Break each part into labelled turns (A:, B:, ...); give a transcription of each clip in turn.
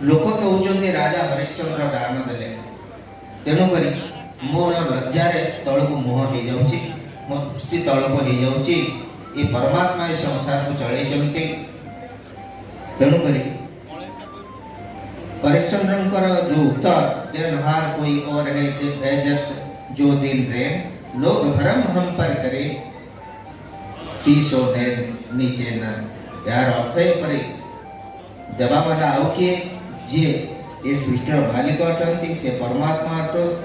A: लोक कहते राजा हरिश्चंद्र दान देले तेणुक मोर लज्जारे तलक मुह हो जाऊँगी मो दृष्टि तलक हो जाऊँगी ये परमात्मा ये संसार को चलती तेणुक हरिश्चंद्र जो उत्तर देन हार कोई और है जस्ट जो दिन रे लोग भरम हम पर करे तीसो नीचे न यार अर्थ पर देवा वाला आओ किए जी ये सृष्टि मालिक अटंती से परमात्मा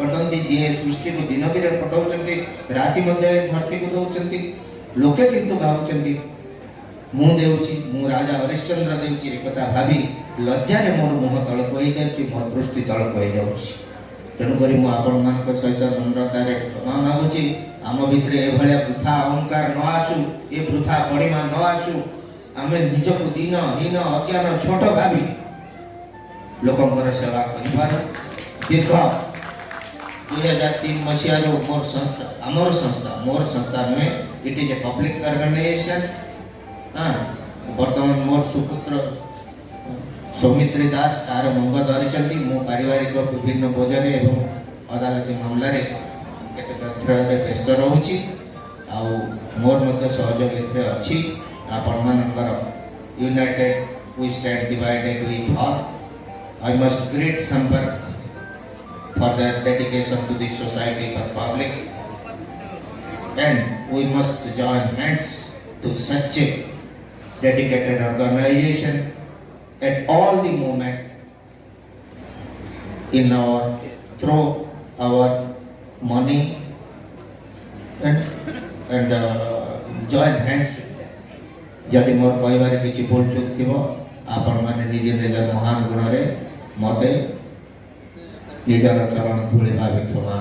A: अटंती जी सृष्टि को दिन भी पठाउछंती राति मध्य धरती को दौचंती लोके किंतु भावुचंती मु देउची मु राजा हरिश्चंद्र देउची एक कथा भाभी लज्जा रे मोर मुह तळक होई जाउची मोर दृष्टि तळक होई जाउची तेणु करी मु आपण मानक सहित नम्रता रे क्षमा मागुची आम भितरे ए भलिया वृथा अहंकार न आसु ए वृथा पडिमा न आसु आमे निजको दीन हीन अज्ञान छोट भाभी लोकंकर सेवा करिबार दीर्घ 2003 मसीहा मोर संस्था आमर संस्था मोर संस्था में it is a public organisation वर्तमान मोर सुपुत्र सौमित्री दास तार मंग धरी मो पारिवारिक विभिन्न बोझे एवं अदालती मामलें केतक व्यस्त रोची मोर मत सहयोग ए अच्छी आपण मानकर united we stand divided we fall I must greet Sampark for their dedication to the society for public, and we must join hands to such a dedicated organization at all the moment in our through our money and join hands. यदि मोर कहबार किसी भूल चूक थी आपण मैंने निजे निज महान गुण रे मते निजर चरण धूली भाव क्षमा